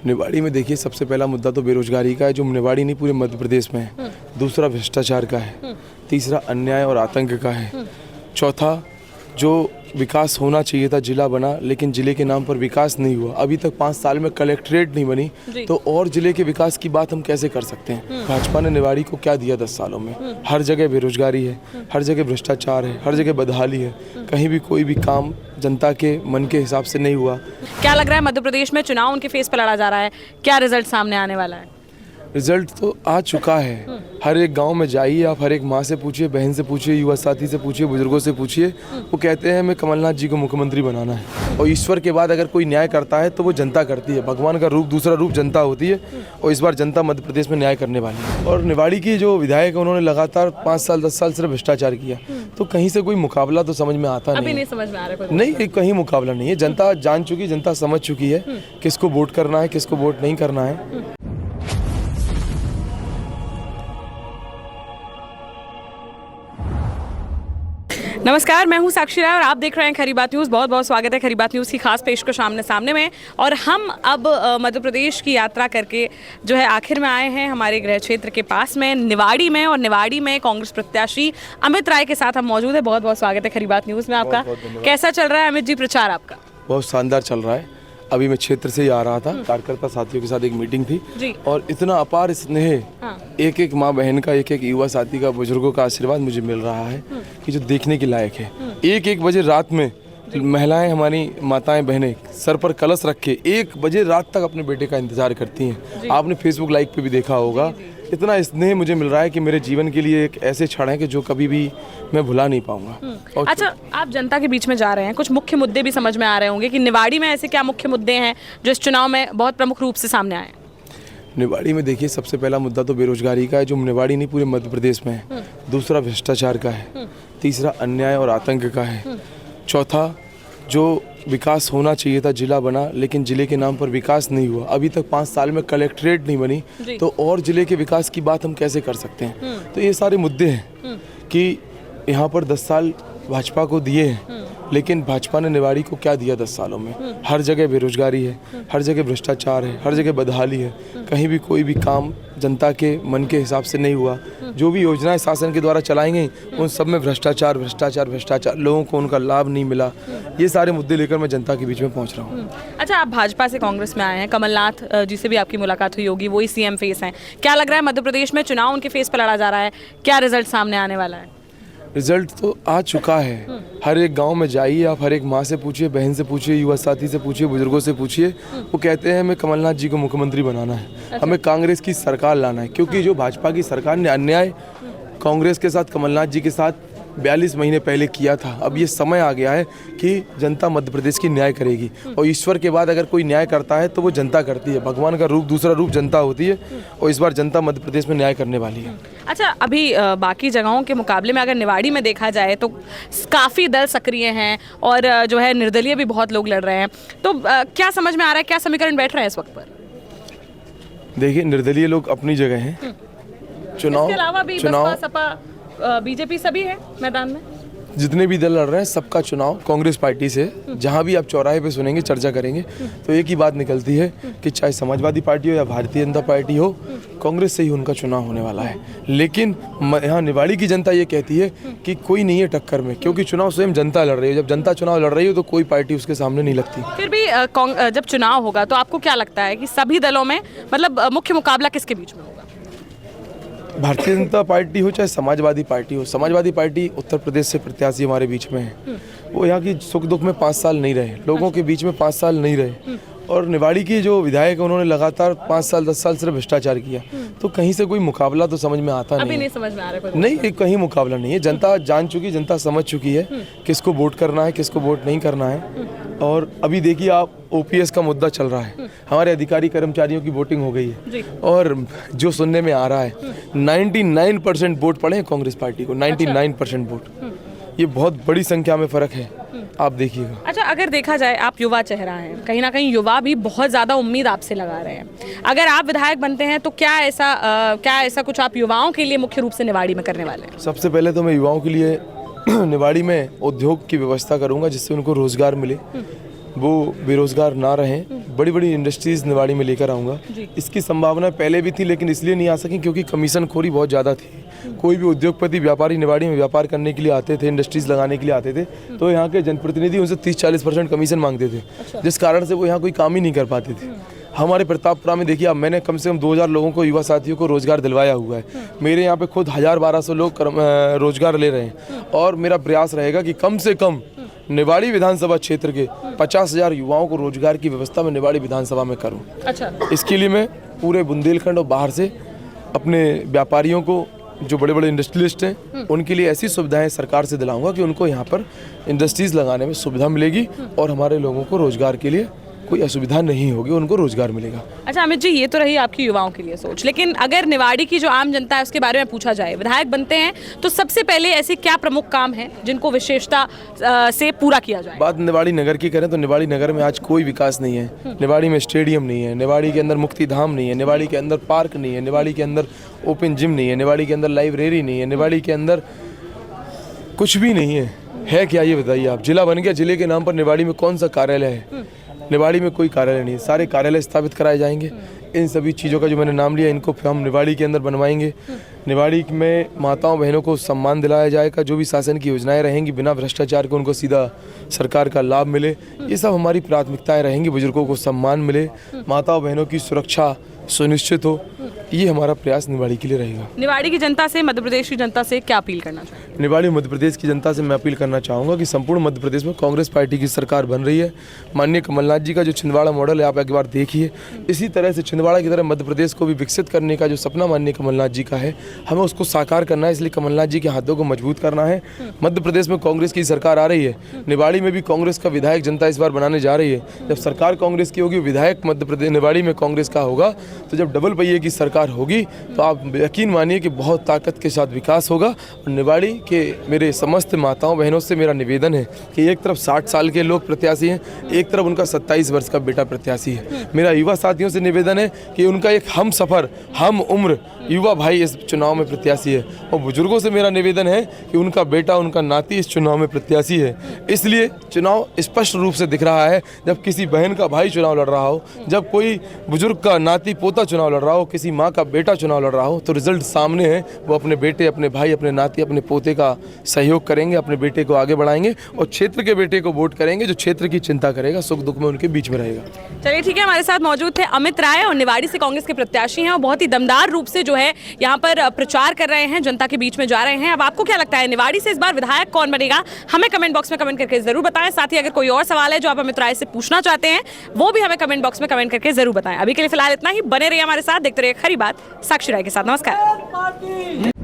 निवाड़ी में देखिए, सबसे पहला मुद्दा तो बेरोजगारी का है, जो निवाड़ी नहीं पूरे मध्य प्रदेश में है। दूसरा भ्रष्टाचार का है। तीसरा अन्याय और आतंक का है। चौथा, जो विकास होना चाहिए था जिला बना, लेकिन जिले के नाम पर विकास नहीं हुआ। अभी तक 5 साल में कलेक्ट्रेट नहीं बनी, तो और जिले के विकास की बात हम कैसे कर सकते हैं। भाजपा ने निवाड़ी को क्या दिया 10 सालों में? हर जगह बेरोजगारी है, हर जगह भ्रष्टाचार है, हर जगह बदहाली है। कहीं भी कोई भी काम जनता के मन के हिसाब से नहीं हुआ। क्या लग रहा है मध्य प्रदेश में चुनाव उनके फेस पर लड़ा जा रहा है, क्या रिजल्ट सामने आने वाला है? रिजल्ट तो आ चुका है। हर एक गांव में जाइए, आप हर एक माँ से पूछिए, बहन से पूछिए, युवा साथी से पूछिए, बुजुर्गों से पूछिए, वो कहते हैं हमें कमलनाथ जी को मुख्यमंत्री बनाना है। और ईश्वर के बाद अगर कोई न्याय करता है तो वो जनता करती है। भगवान का रूप, दूसरा रूप जनता होती है, और इस बार जनता मध्य प्रदेश में न्याय करने वाली है। और निवाड़ी की जो विधायक है, उन्होंने लगातार 5 साल 10 साल सिर्फ भ्रष्टाचार किया, तो कहीं से कोई मुकाबला तो समझ में आता अभी नहीं समझ में आ रहा नहीं, कहीं मुकाबला नहीं है। जनता जान चुकी, जनता समझ चुकी है किसको वोट करना है, किसको वोट नहीं करना है। नमस्कार, मैं हूं साक्षी राय और आप देख रहे हैं खरी बात न्यूज़। बहुत बहुत स्वागत है खरी बात न्यूज़ की खास पेशकश सामने में। और हम अब मध्य प्रदेश की यात्रा करके जो है आखिर में आए हैं हमारे गृह क्षेत्र के पास में निवाड़ी में, और निवाड़ी में कांग्रेस प्रत्याशी अमित राय के साथ हम मौजूद है। बहुत बहुत स्वागत है खरी बात न्यूज़ में आपका। कैसा चल रहा है अमित जी प्रचार आपका? बहुत शानदार चल रहा है। अभी मैं क्षेत्र से ही आ रहा था, कार्यकर्ता साथियों के साथ एक मीटिंग थी, और इतना अपार स्नेह एक एक माँ बहन का, एक एक युवा साथी का, बुजुर्गों का आशीर्वाद मुझे मिल रहा है कि जो देखने के लायक है। 1-1 बजे रात में महिलाएं, हमारी माताएं बहनें सर पर कलश रख के 1 बजे रात तक अपने बेटे का इंतजार करती हैं। आपने फेसबुक लाइव पे भी देखा होगा। इतना स्नेह मुझे मिल रहा है कि मेरे जीवन के लिए एक ऐसे क्षण है कि जो कभी भी मैं भुला नहीं पाऊंगा। अच्छा, आप जनता के बीच में जा रहे हैं, कुछ मुख्य मुद्दे भी समझ में आ रहे होंगे कि निवाड़ी में ऐसे क्या मुख्य मुद्दे हैं जो इस चुनाव में बहुत प्रमुख रूप से सामने आए? निवाड़ी में देखिए, सबसे पहला मुद्दा तो बेरोजगारी का है, जो निवाड़ी नहीं पूरे मध्य प्रदेश में है। दूसरा भ्रष्टाचार का है। तीसरा अन्याय और आतंक का है। चौथा, जो विकास होना चाहिए था जिला बना, लेकिन जिले के नाम पर विकास नहीं हुआ। अभी तक 5 साल में कलेक्ट्रेट नहीं बनी, तो और जिले के विकास की बात हम कैसे कर सकते हैं। तो ये सारे मुद्दे हैं कि यहाँ पर 10 साल भाजपा को दिए हैं, लेकिन भाजपा ने निवाड़ी को क्या दिया 10 सालों में? हर जगह बेरोजगारी है, हर जगह भ्रष्टाचार है, हर जगह बदहाली है। कहीं भी कोई भी काम जनता के मन के हिसाब से नहीं हुआ। जो भी योजनाएं शासन के द्वारा चलाई गई, उन सब में भ्रष्टाचार भ्रष्टाचार भ्रष्टाचार, लोगों को उनका लाभ नहीं मिला। ये सारे मुद्दे लेकर मैं जनता के बीच में पहुंच रहा हूँ। अच्छा, आप भाजपा से कांग्रेस में आए हैं, कमलनाथ जी से भी आपकी मुलाकात हुई होगी, वही सीएम फेस हैं। क्या लग रहा है मध्य प्रदेश में चुनाव उनके फेस पर लड़ा जा रहा है, क्या रिजल्ट सामने आने वाला है? रिजल्ट तो आ चुका है। हर एक गांव में जाइए, आप हर एक माँ से पूछिए, बहन से पूछिए, युवा साथी से पूछिए, बुजुर्गों से पूछिए, वो कहते हैं हमें कमलनाथ जी को मुख्यमंत्री बनाना है। हमें कांग्रेस की सरकार लाना है, क्योंकि जो भाजपा की सरकार ने अन्याय कांग्रेस के साथ, कमलनाथ जी के साथ 42 महीने पहले किया था, अब ये समय आ गया है कि जनता मध्य प्रदेश की न्याय करेगी। और ईश्वर के बाद अगर कोई न्याय करता है तो वो जनता करती है। भगवान का रूप, दूसरा रूप जनता होती है, और इस बार जनता मध्य प्रदेश में न्याय करने वाली है। अच्छा, अभी बाकी जगहों के मुकाबले में अगर निवाड़ी में देखा जाए तो काफ़ी दल सक्रिय हैं, और जो है निर्दलीय भी बहुत लोग लड़ रहे हैं। तो क्या समझ में आ रहा है, क्या समीकरण बैठ रहा है इस वक्त पर? देखिए, निर्दलीय लोग अपनी जगह हैं। इसके अलावा भी बसपा, सपा, बीजेपी सभी है मैदान में। जितने भी दल लड़ रहे हैं, सबका चुनाव कांग्रेस पार्टी से। जहां भी आप चौराहे पे सुनेंगे, चर्चा करेंगे, तो एक ही बात निकलती है कि चाहे समाजवादी पार्टी हो या भारतीय जनता पार्टी हो, कांग्रेस से ही उनका चुनाव होने वाला है। लेकिन यहाँ निवाड़ी की जनता ये कहती है कि कोई नहीं है टक्कर में, क्योंकि चुनाव स्वयं जनता लड़ रही है। जब जनता चुनाव लड़ रही हो तो कोई पार्टी उसके सामने नहीं लगती। फिर भी जब चुनाव होगा तो आपको क्या लगता है कि सभी दलों में मतलब मुख्य मुकाबला किसके बीच में होगा? भारतीय जनता पार्टी हो चाहे समाजवादी पार्टी हो। समाजवादी पार्टी उत्तर प्रदेश से प्रत्याशी हमारे बीच में है। वो यहाँ की सुख दुख में 5 साल नहीं रहे, लोगों के बीच में 5 साल नहीं रहे। और निवाड़ी की जो विधायक है, उन्होंने लगातार 5 साल 10 साल सिर्फ भ्रष्टाचार किया, तो कहीं से कोई मुकाबला तो समझ में आता नहीं। अभी नहीं समझ में आ रहा नहीं, कहीं मुकाबला नहीं है। जनता जान चुकी, जनता समझ चुकी है किसको वोट करना है, किसको वोट नहीं करना है। और अभी देखिए आप, ओपीएस का मुद्दा चल रहा है, हमारे अधिकारी कर्मचारियों की वोटिंग हो गई है, और जो सुनने में आ रहा है 99% वोट पड़े हैं कांग्रेस पार्टी को। 99% वोट, ये बहुत बड़ी संख्या में फर्क है, आप देखिएगा। अच्छा, अगर देखा जाए, आप युवा चेहरा हैं, कहीं ना कहीं युवा भी बहुत ज़्यादा उम्मीद आपसे लगा रहे हैं। अगर आप विधायक बनते हैं तो क्या ऐसा कुछ आप युवाओं के लिए मुख्य रूप से निवाड़ी में करने वाले हैं? सबसे पहले तो मैं युवाओं के लिए निवाड़ी में उद्योग की व्यवस्था करूंगा, जिससे उनको रोजगार मिले। वो बेरोजगार ना रहें। बड़ी बड़ी इंडस्ट्रीज़ निवाड़ी में लेकर आऊँगा। इसकी संभावना पहले भी थी, लेकिन इसलिए नहीं आ सकी क्योंकि कमीशन खोरी बहुत ज़्यादा थी। कोई भी उद्योगपति व्यापारी निवाड़ी में व्यापार करने के लिए आते थे, इंडस्ट्रीज़ लगाने के लिए आते थे, तो यहाँ के जनप्रतिनिधि उनसे 30-40% कमीशन मांगते थे, जिस कारण से वो यहाँ कोई काम ही नहीं कर पाते थे। हमारे प्रतापपुरा में देखिए, अब मैंने कम से कम 2000 लोगों को, युवा साथियों को रोज़गार दिलवाया हुआ है। मेरे यहाँ पे खुद 1000-1200 लोग रोज़गार ले रहे हैं, और मेरा प्रयास रहेगा कि कम से कम निवाड़ी विधानसभा क्षेत्र के 50,000 युवाओं को रोजगार की व्यवस्था में निवाड़ी विधानसभा में करूं। अच्छा, इसके लिए मैं पूरे बुंदेलखंड और बाहर से अपने व्यापारियों को, जो बड़े बड़े इंडस्ट्रियलिस्ट हैं, उनके लिए ऐसी सुविधाएं सरकार से दिलाऊंगा कि उनको यहाँ पर इंडस्ट्रीज़ लगाने में सुविधा मिलेगी और हमारे लोगों को रोजगार के लिए कोई असुविधा नहीं होगी, उनको रोजगार मिलेगा। अच्छा अमित जी, ये तो रही आपकी युवाओं के लिए सोच, लेकिन अगर निवाड़ी की जो आम जनता है उसके बारे में पूछा जाए, विधायक बनते हैं तो सबसे पहले ऐसे क्या प्रमुख काम हैं जिनको विशेषता से पूरा किया जाए? बात निवाड़ी नगर की करें तो निवाड़ी नगर में आज कोई विकास नहीं है। निवाड़ी में स्टेडियम नहीं है, निवाड़ी के अंदर मुक्ति धाम नहीं है, निवाड़ी के अंदर पार्क नहीं है, निवाड़ी के अंदर ओपन जिम नहीं है, निवाड़ी के अंदर लाइब्रेरी नहीं है, निवाड़ी के अंदर कुछ भी नहीं है क्या ये बताइए आप? जिला बन गया, जिले के नाम पर निवाड़ी में कौन सा कार्यालय है? निवाड़ी में कोई कार्यालय नहीं है। सारे कार्यालय स्थापित कराए जाएंगे। इन सभी चीज़ों का जो मैंने नाम लिया, इनको हम निवाड़ी के अंदर बनवाएंगे। निवाड़ी में माताओं बहनों को सम्मान दिलाया जाएगा। जो भी शासन की योजनाएं रहेंगी बिना भ्रष्टाचार के उनको सीधा सरकार का लाभ मिले, ये सब हमारी प्राथमिकताएं रहेंगी। बुजुर्गों को सम्मान मिले, माताओं बहनों की सुरक्षा सुनिश्चित हो, ये हमारा प्रयास निवाड़ी के लिए रहेगा। निवाड़ी की जनता से, मध्य प्रदेश की जनता से क्या अपील करना चाहिए? निवाड़ी मध्य प्रदेश की जनता से मैं अपील करना चाहूँगा कि संपूर्ण मध्य प्रदेश में कांग्रेस पार्टी की सरकार बन रही है। माननीय कमलनाथ जी का जो छिंदवाड़ा मॉडल है, आप एक बार देखिए। इसी तरह से छिंदवाड़ा की तरह मध्य प्रदेश को भी विकसित करने का जो सपना माननीय कमलनाथ जी का है, हमें उसको साकार करना है। इसलिए कमलनाथ जी के हाथों को मजबूत करना है। मध्य प्रदेश में कांग्रेस की सरकार आ रही है, निवाड़ी में भी कांग्रेस का विधायक जनता इस बार बनाने जा रही है। जब सरकार कांग्रेस की होगी, विधायक मध्य प्रदेश निवाड़ी में कांग्रेस का होगा, तो जब डबल पहिए की सरकार होगी तो आप यकीन मानिए कि बहुत ताकत के साथ विकास होगा। और निवाड़ी के मेरे समस्त माताओं बहनों से मेरा निवेदन है कि एक तरफ 60 साल के लोग प्रत्याशी हैं, एक तरफ उनका 27 वर्ष का बेटा प्रत्याशी है। मेरा युवा साथियों से निवेदन है कि उनका एक हम सफ़र, हम उम्र युवा भाई इस चुनाव में प्रत्याशी है। और बुजुर्गों से मेरा निवेदन है कि उनका बेटा, उनका नाती इस चुनाव में प्रत्याशी है। इसलिए चुनाव स्पष्ट रूप से दिख रहा है। जब किसी बहन का भाई चुनाव लड़ रहा हो, जब कोई बुजुर्ग का नाती पोता चुनाव लड़ रहा हो, किसी माँ का बेटा चुनाव लड़ रहा हो, तो रिजल्ट सामने है। वो अपने बेटे, अपने भाई, अपने नाती, अपने पोते का सहयोग करेंगे, अपने बेटे को आगे बढ़ाएंगे और क्षेत्र के बेटे को वोट करेंगे जो क्षेत्र की चिंता करेगा, सुख दुख में उनके बीच में रहेगा। चलिए ठीक है, हमारे साथ मौजूद थे अमित राय और निवाड़ी से कांग्रेस के प्रत्याशी हैं और बहुत ही दमदार रूप से जो है यहाँ पर प्रचार कर रहे हैं, जनता के बीच में जा रहे हैं। अब आपको क्या लगता है, निवाड़ी से इस बार विधायक कौन बनेगा? हमें कमेंट बॉक्स में कमेंट करके जरूर बताएं। साथ ही अगर कोई और सवाल है जो आप अमित राय से पूछना चाहते हैं, वो भी हमें कमेंट बॉक्स में कमेंट करके जरूर बताएं। अभी के लिए फिलहाल इतना ही। बने रहिए हमारे साथ, देखते रहिए खरी बात साक्षी राय के साथ। नमस्कार।